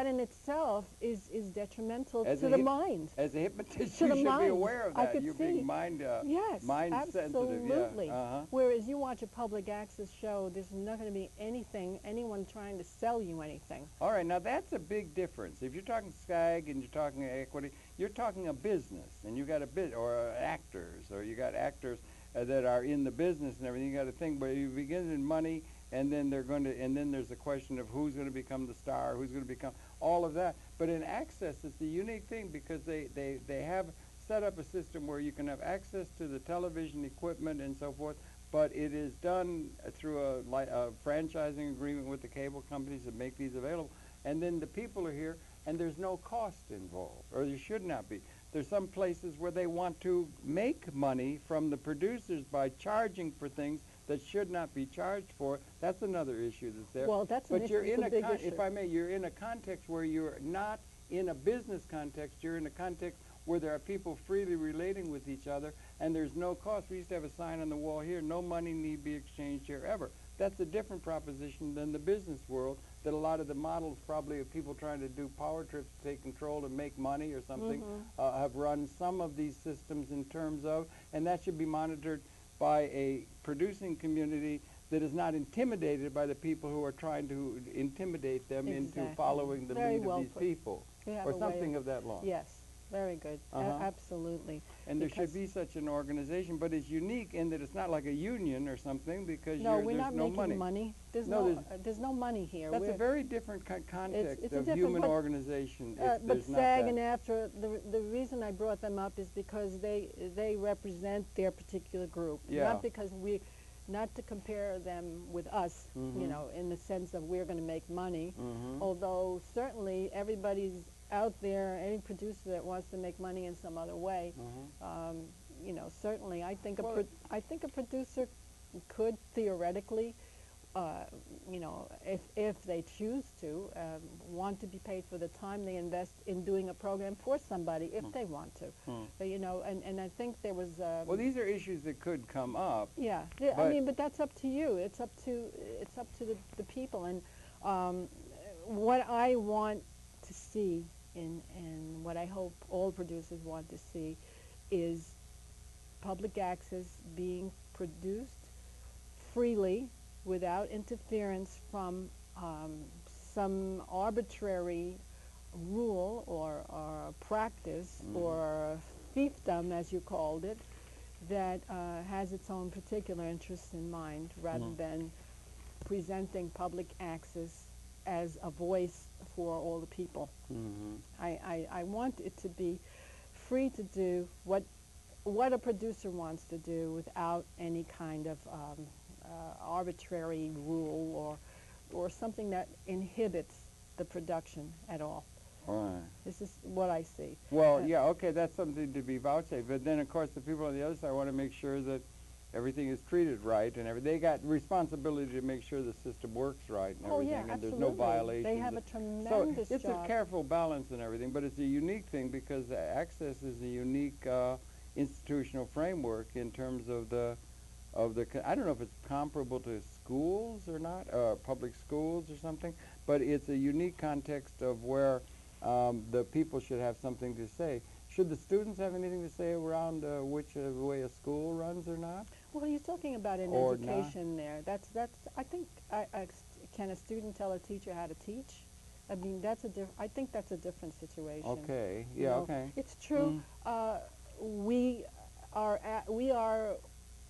in itself is detrimental to the mind.
As a hypnotist,
to
you
the
should
mind.
be aware of that.
You're
being mind sensitive.
Absolutely.
Yeah.
Whereas you watch a public access show, there's not going to be anyone trying to sell you anything.
All right, now that's a big difference. If you're talking SCAG and you're talking equity, you're talking a business, and you got actors, or you got actors that are in the business and everything. You got to think, but you begin in money, and then then there's a question of who's going to become the star, who's going to become all of that. But in access, it's a unique thing because they have set up a system where you can have access to the television equipment and so forth, but it is done through a franchising agreement with the cable companies that make these available. And then the people are here, and there's no cost involved, or there should not be. There's some places where they want to make money from the producers by charging for things that should not be charged for. That's another issue that's there.
Well, that's an issue. It's a big issue.
If I may, you're in a context where you're not in a business context. You're in a context where there are people freely relating with each other, and there's no cost. We used to have a sign on the wall here: no money need be exchanged here ever. That's a different proposition than the business world, that a lot of the models probably of people trying to do power trips to take control and make money or something have run some of these systems in terms of, and that should be monitored by a producing community that is not intimidated by the people who are trying to intimidate them into following the
Very
lead
well
of these
put.
people,
You have
or
a way
something of that law.
Yes, very good. Absolutely.
And there
Because
should be such an organization, but it's unique in that it's not like a union or something, because
no, we're
there's
not
no
making
money.
There's there's no money here.
That's a very different context
it's a
of
different,
human organization. If
but
there's not
SAG
that.
and AFTRA, the reason I brought them up is because they represent their particular group,
Yeah.
not because not to compare them with us, you know, in the sense of we're going to make money, although certainly everybody's out there, any producer that wants to make money in some other way, you know, certainly I think I think a producer could theoretically, you know, if they choose to, want to be paid for the time they invest in doing a program for somebody, if they want to. You know, and I think there was.
Well, these are issues that could come up.
Yeah, I mean, but that's up to you. It's up to the people, and what I want to see, and what I hope all producers want to see, is public access being produced freely without interference from some arbitrary rule or practice or fiefdom, as you called it, that has its own particular interests in mind, rather than presenting public access as a voice for all the people. I want it to be free to do what a producer wants to do without any kind of arbitrary rule or something that inhibits the production at all.
Right.
This is what I see.
Well, yeah, okay, that's something to be vouchsafed. But then, of course, the people on the other side want to make sure that everything is treated right, and they got responsibility to make sure the system works right and everything, and there's no violations.
They have a tremendous
job. So it's a careful balance and everything, but it's a unique thing because access is a unique institutional framework in terms of the I don't know if it's comparable to schools or not, public schools or something, but it's a unique context of where the people should have something to say. Should the students have anything to say around which way a school runs or not?
Well, you're talking about an
Or
education there. That's. I think. Can a student tell a teacher how to teach? I mean, I think that's a different situation.
Okay.
You
Yeah.
know,
Okay.
It's true. We are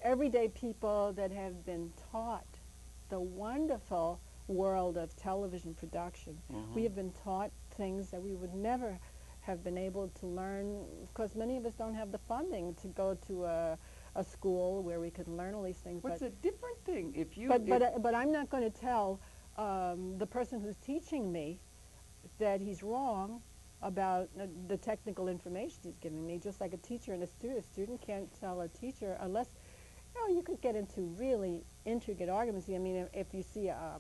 everyday people that have been taught the wonderful world of television production. We have been taught things that we would never have been able to learn, because many of us don't have the funding to go to a school where we could learn all these things.
But it's a different thing if you.
But I'm not going to tell the person who's teaching me that he's wrong about the technical information he's giving me. Just like a teacher and a student can't tell a teacher unless, you know, you could get into really intricate arguments. I mean, if you see a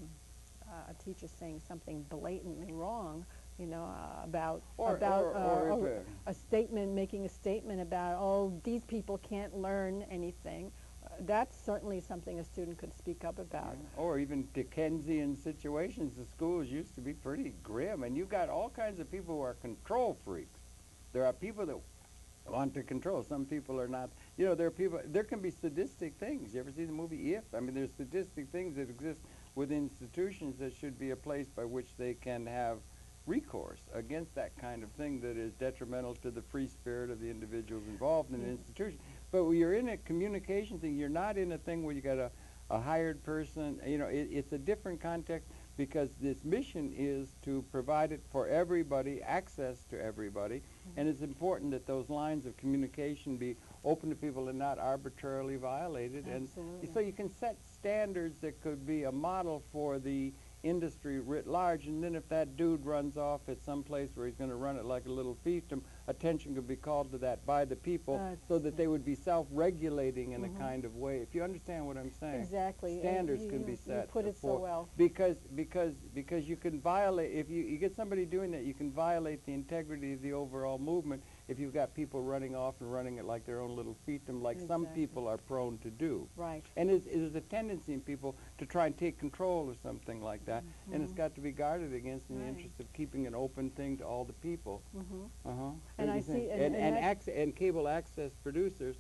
teacher saying something blatantly wrong, you know, about a statement, making a statement about, oh, these people can't learn anything, that's certainly something a student could speak up about.
Or even Dickensian situations. The schools used to be pretty grim, and you've got all kinds of people who are control freaks. There are people that want to control. Some people are not. You know, there can be sadistic things. You ever see the movie If? I mean, there's sadistic things that exist within institutions that should be a place by which they can have recourse against that kind of thing that is detrimental to the free spirit of the individuals involved in an institution. But when you're in a communication thing, you're not in a thing where you got a hired person. You know, it's a different context, because this mission is to provide it for everybody, access to everybody, and it's important that those lines of communication be open to people and not arbitrarily violated.
Absolutely.
And so you can set standards that could be a model for the industry writ large, and then if that dude runs off at some place where he's going to run it like a little fiefdom, attention could be called to that by the people, so that they would be self-regulating in a kind of way. If you understand what I'm saying.
Exactly.
Standards can be set.
You put it so well.
Because you can violate, if you get somebody doing that, you can violate the integrity of the overall movement if you've got people running off and running it like their own little fiefdom, like some people are prone to do.
Right.
And there's a tendency in people to try and take control of something like that, and it's got to be guarded against in the interest of keeping an open thing to all the people.
And I see,
and cable access producers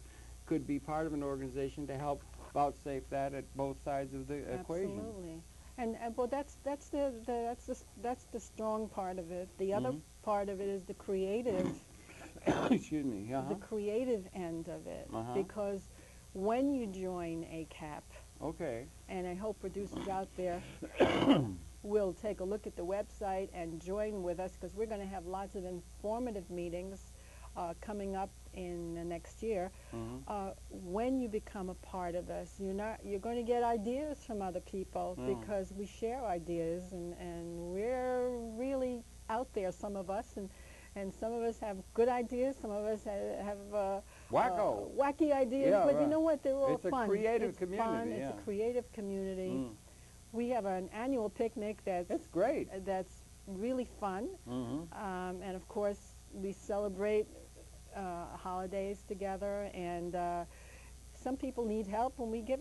could be part of an organization to help vouchsafe that at both sides of the equation.
Absolutely. And well, that's the strong part of it. The other part of it is the creative,
Excuse me.
the creative end of it. Because when you join ACAP,
Okay.
and I hope producers out there will take a look at the website and join with us, because we're going to have lots of informative meetings coming up in the next year. When you become a part of us, you're going to get ideas from other people, because we share ideas, and we're really out there, some of us, and some of us have good ideas, some of us have wacky ideas,
Yeah,
but
right.
you know what, they're all
It's a
fun.
creative
It's
community,
fun.
yeah.
It's a creative community. We have an annual picnic
It's great.
that's really fun, and of course we celebrate holidays together, and some people need help, and we give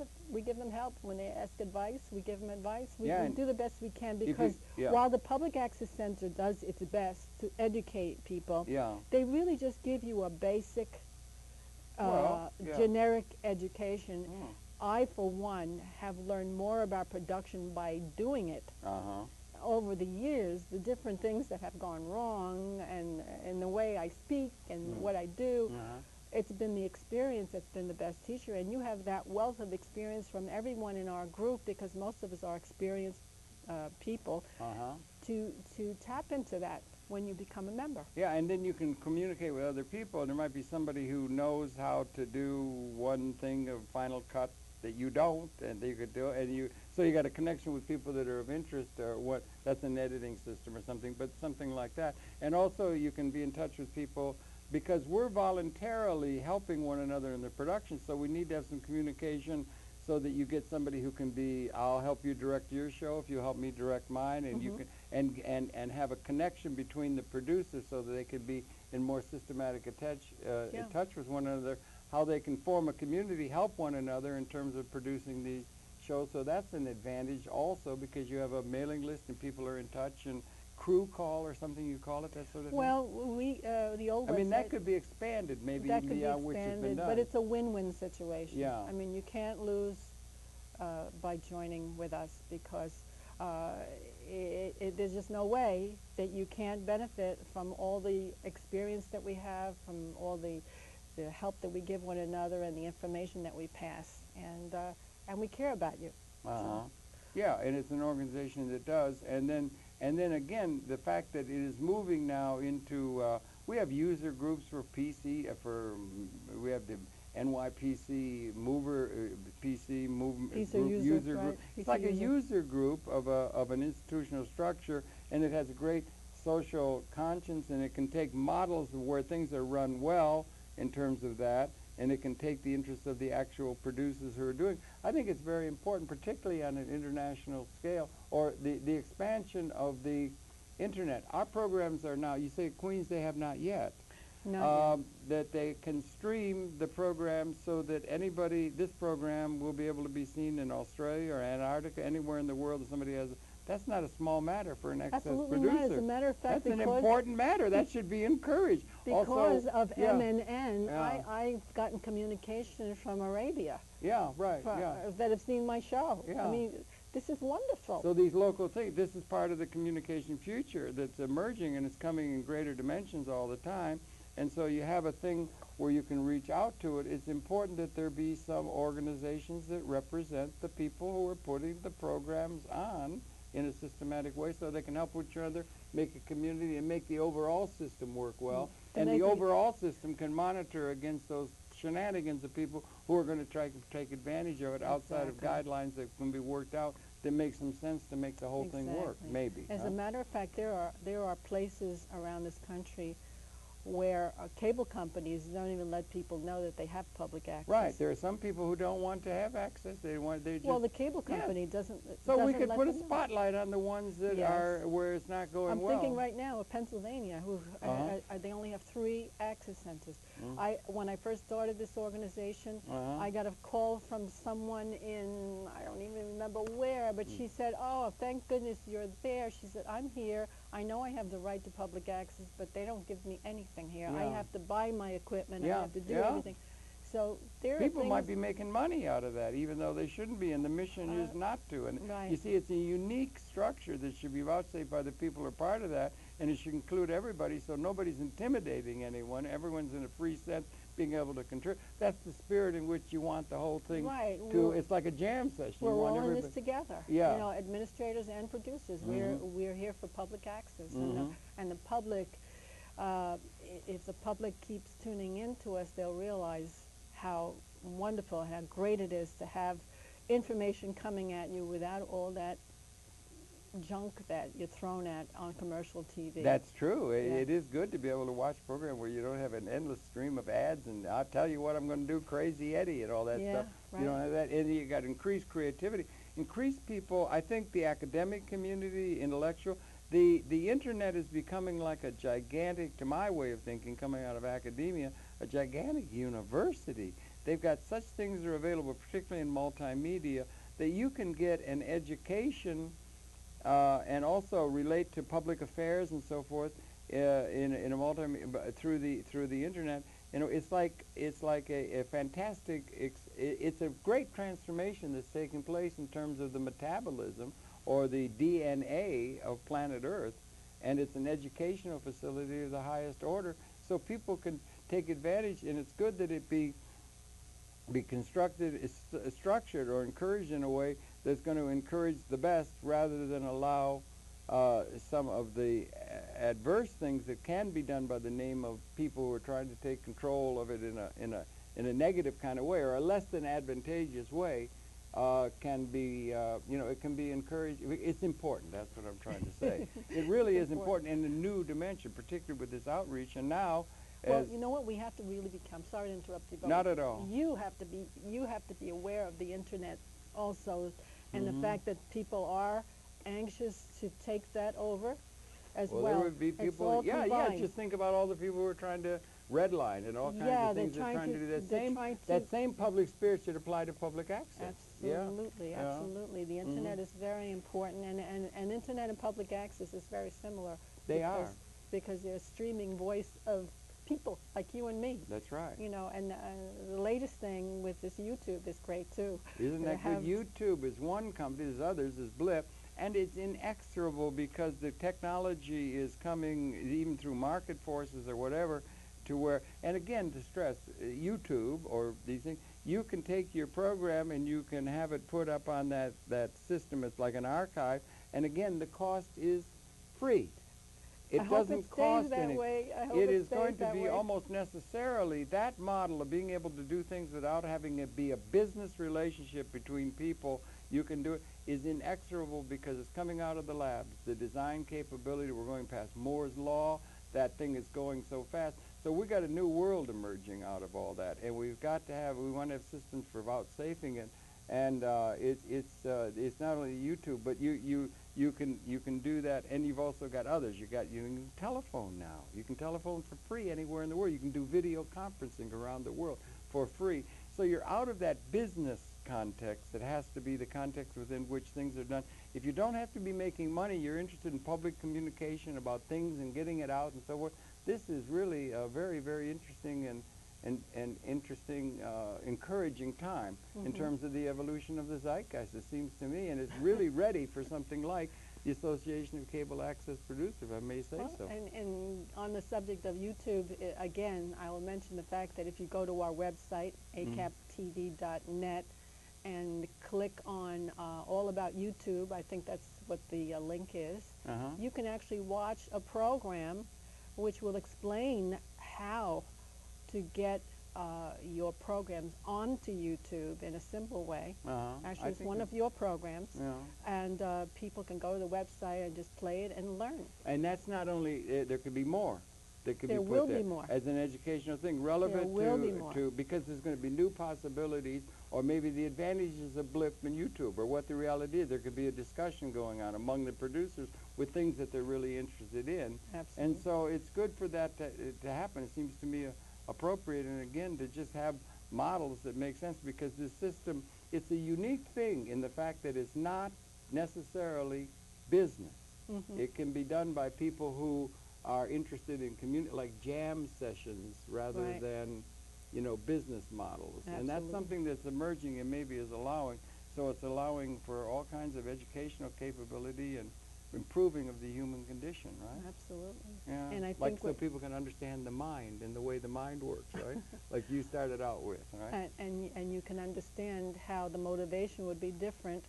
them help. When they ask advice, we give them advice. We do the best we can, because while the Public Access Center does its best to educate people, they really just give you a basic generic education. I, for one, have learned more about production by doing it. Over the years, the different things that have gone wrong, and the way I speak and what I do, it's been the experience that's been the best teacher. And you have that wealth of experience from everyone in our group, because most of us are experienced people, to tap into that when you become a member.
Yeah, and then you can communicate with other people, and there might be somebody who knows how to do one thing of Final Cut that you don't, and you could do it, and so you got a connection with people that are of interest, or what, that's an editing system or something, but something like that. And also you can be in touch with people, because we're voluntarily helping one another in the production, so we need to have some communication, so that you get somebody who can be, I'll help you direct your show if you help me direct mine, and you can, and have a connection between the producers, so that they can be in more systematic touch with one another, how they can form a community, help one another in terms of producing these shows. So that's an advantage also, because you have a mailing list and people are in touch, and crew call or something you call it, that sort of thing?
Well, the old
I mean,
website,
that could be expanded, maybe,
that could be
which has been
expanded,
done.
but it's a win-win situation.
Yeah.
I mean, you can't lose by joining with us, because there's just no way that you can't benefit from all the experience that we have, from all the help that we give one another, and the information that we pass, and we care about you. So.
Yeah, and it's an organization that does, and then again, the fact that it is moving now into, we have user groups for PC, we have the NYPC PC movement user group. It's like a user group of an institutional structure, and it has a great social conscience, and it can take models of where things are run well in terms of that, and it can take the interest of the actual producers who are doing. I think it's very important, particularly on an international scale, or the expansion of the internet. Our programs are now, you say Queens, they have not yet. That they can stream the program, so that this program will be able to be seen in Australia or Antarctica, anywhere in the world that somebody has. That's not a small matter for an access
Absolutely
producer.
not. As a matter of fact,
that's an important matter. That should be encouraged.
Because
also,
of MNN, I've gotten communication from Arabia.
Yeah, right.
That have seen my show.
Yeah.
I mean, this is wonderful.
So these local things, this is part of the communication future that's emerging, and it's coming in greater dimensions all the time. And so you have a thing where you can reach out to it. It's important that there be some organizations that represent the people who are putting the programs on in a systematic way, so they can help each other, make a community, and make the overall system work well. And the overall system can monitor against those shenanigans of people who are going to try to take advantage of it outside of guidelines that can be worked out that make some sense to make the whole thing work, maybe.
As a matter of fact, there are places around this country where cable companies don't even let people know that they have public access.
Right. There are some people who don't want to have access. They just...
Well, the cable company doesn't.
So we could put a spotlight on the ones that are where it's not going well.
I'm thinking right now of Pennsylvania, who they only have 3 access centers. When I first started this organization, I got a call from someone in, I don't even remember where, but she said, "Oh, thank goodness you're there." She said, "I'm here. I know I have the right to public access, but they don't give me anything here. I have to buy my equipment. I have to do everything." So there are
People might
things,
be making money out of that, even though they shouldn't be, and the mission is not to. And
right.
you see, it's a unique structure that should be vouchsafed by the people who are part of that, and it should include everybody, so nobody's intimidating anyone. Everyone's in a free sense, being able to contribute. That's the spirit in which you want the whole thing
right.
to. It's like a jam session.
We're
you want
all in
everybody.
this together.
Yeah.
You know, administrators and producers. We're here for public access, and the public. If the public keeps tuning into us, they'll realize how wonderful, how great it is to have information coming at you without all that junk that you're thrown at on commercial TV.
That's true.
Yeah.
It is good to be able to watch a program where you don't have an endless stream of ads and I'll tell you what I'm going to do, Crazy Eddie and all that stuff.
Right.
You don't have that. And you got increased creativity. Increased people, I think the academic community, intellectual, the internet is becoming like a gigantic, to my way of thinking, coming out of academia, a gigantic university. They've got such things that are available, particularly in multimedia, that you can get an education and also relate to public affairs and so forth in a through the internet. You know, it's like a fantastic. It's a great transformation that's taking place in terms of the metabolism or the DNA of planet Earth, and it's an educational facility of the highest order, so people can take advantage. And it's good that it be constructed, structured, or encouraged in a way that's going to encourage the best rather than allow some of the adverse things that can be done by the name of people who are trying to take control of it in a negative kind of way or a less than advantageous way. Can be, you know, it can be encouraged. It's important. That's what I'm trying to say. It really is important in a new dimension, particularly with this outreach. And now,
well, you know what? We have to really become. Sorry to interrupt you, but
not at all.
You have to be aware of the internet also, and the fact that people are anxious to take that over as well.
Well, there would be people. Yeah. Just think about all the people who are trying to redline and all kinds of things they're trying to do. That same public spirit should apply to public access.
Absolutely, absolutely. The internet is very important, and internet and public access is very similar.
They are.
Because they're a streaming voice of people like you and me.
That's right.
You know, and the latest thing with this YouTube is great too.
Isn't that good? YouTube is one company, there's others, there's Blip, and it's inexorable because the technology is coming even through market forces or whatever to where, and again, to stress, YouTube or these things, you can take your program and you can have it put up on that system. It's like an archive, and again, the cost is free. It doesn't cost anything. It is going to be almost necessarily that model of being able to do things without having it be a business relationship between people. You can do it is inexorable because it's coming out of the labs. The design capability, we're going past Moore's law. That thing is going so fast. So we got a new world emerging out of all that, and we've got to have. We want to have systems for vouchsafing it, and it's not only YouTube, but you can do that, and you've also got others. You can telephone now. You can telephone for free anywhere in the world. You can do video conferencing around the world for free. So you're out of that business context. It has to be the context within which things are done. If you don't have to be making money, you're interested in public communication about things and getting it out and so forth. This is really a very, very interesting and interesting, encouraging time in terms of the evolution of the zeitgeist, it seems to me, and it's really ready for something like the Association of Cable Access Producers, if I may say so.
And on the subject of YouTube, again, I will mention the fact that if you go to our website, acaptv.net, and click on All About YouTube, I think that's what the link is, you can actually watch a program which will explain how to get your programs onto YouTube in a simple way. Actually, it's one of your programs, and people can go to the website and just play it and learn.
And that's not only, there could be more.
There will be more.
As an educational thing, relevant to because there's going to be new possibilities, or maybe the advantages of Blip and YouTube, or what the reality is. There could be a discussion going on among the producers with things that they're really interested in.
Absolutely.
And so it's good for that to happen. It seems to me appropriate, and again, to just have models that make sense, because this system, it's a unique thing in the fact that it's not necessarily business. It can be done by people who are interested in community, like jam sessions, rather than business models. And that's
Absolutely.
something that's emerging and maybe is allowing. So it's allowing for all kinds of educational capability and improving of the human condition, right?
Absolutely.
Yeah.
And I
Like
think
so people can understand the mind and the way the mind works, right? Like you started out with, right?
and you can understand how the motivation would be different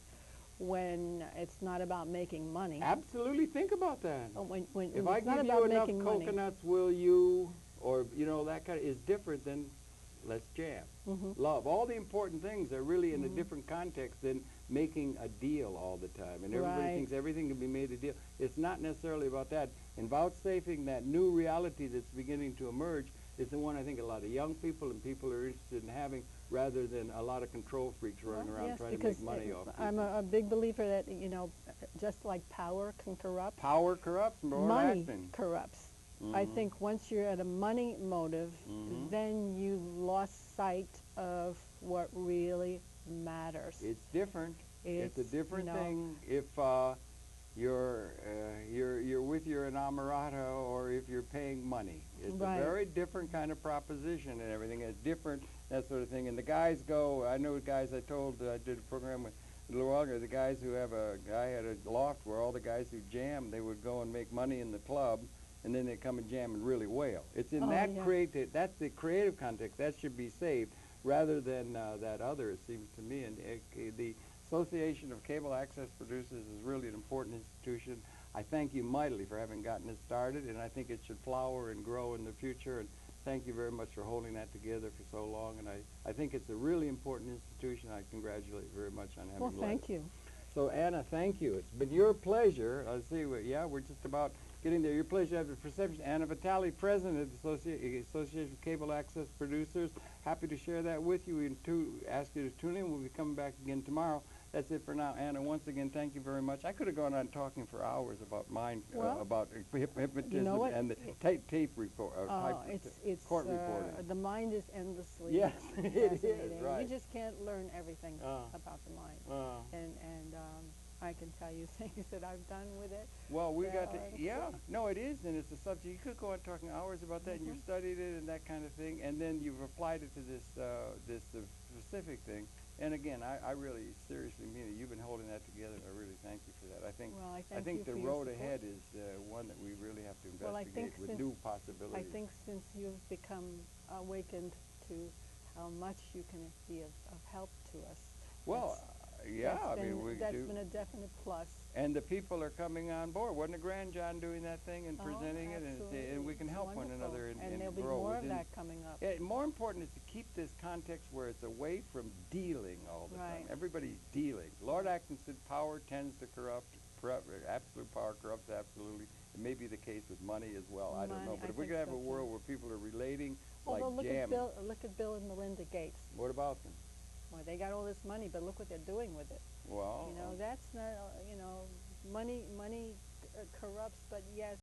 when it's not about making money.
Absolutely. Think about that.
When
If
it's
I
not
give
about
you enough
making money.
coconuts, will you? Or, that kind of is different than let's jam. Love. All the important things are really in a different context than making a deal all the time. And everybody
Right.
thinks everything can be made a deal. It's not necessarily about that. And vouchsafing that new reality that's beginning to emerge is the one I think a lot of young people and people are interested in having, rather than a lot of control freaks running around
Yes,
trying to
because
make money off people.
I'm a big believer that, just like power can corrupt,
Power corrupts, more
money
acting.
corrupts. I think once you're at a money motive, then you've lost sight of what really matters.
It's different. It's a
It's,
different
you know,
thing if you're with your inamorata or if you're paying money. It's
Right.
a very different kind of proposition and everything. It's different, that sort of thing. And the guys go, I know guys I told, I did a program with a little while ago, the guys who have a guy at a loft where all the guys who jam, they would go and make money in the club and then they come and jam and really wail. It's in that
yeah.
that's the creative context. That should be saved rather than that other, it seems to me. And the Association of Cable Access Producers is really an important institution. I thank you mightily for having gotten it started, and I think it should flower and grow in the future. And thank you very much for holding that together for so long. And I think it's a really important institution. I congratulate you very much on having led it.
Well, thank you.
So, Anna, thank you. It's been your pleasure. I see, we're just about getting there. Your pleasure to have the perception. Anna Vitale, President of the Association of Cable Access Producers. Happy to share that with you and to ask you to tune in. We'll be coming back again tomorrow. That's it for now. Anna, once again, thank you very much. I could have gone on talking for hours about about hypnotism and the tape report,
It's
court reporting.
the mind is endlessly
Yes, it is,
fascinating.
right.
You just can't learn everything about the mind. And I can tell you things that I've done with it.
Well, we
that
got to,
are
no, it is, and it's a subject. You could go on talking hours about that, and you've studied it and that kind of thing, and then you've applied it to this specific thing. And again, I really seriously mean it. You've been holding that together, and I really thank you for that. I think,
Well, I
I
thank
think
you
the
for your
road
support.
ahead is one that we really have to
Well, I
investigate
think
with
since-
new possibilities.
I think since you've become awakened to how much you can be of help to us.
Well, yeah, I mean, we
that's
do.
been a definite plus.
And the people are coming on board. Wasn't it grand, John, doing that thing and
Oh,
presenting it? And we can
It's
help one
wonderful.
another
And
and
there'll be
grow
more of
within.
that coming up.
Yeah, more important is to keep this context where it's away from dealing all the time.
Right.
Everybody's dealing. Lord Acton said power tends to corrupt. Absolute power corrupts absolutely. It may be the case with money as well. I don't know.
Money,
But
I
if we
think
could have
so,
a
too.
world where people are relating
Although
like jamming.
look at Bill and Melinda Gates.
What about them?
Well, they got all this money, but look what they're doing with it.
Well,
That's not, money corrupts, but yes.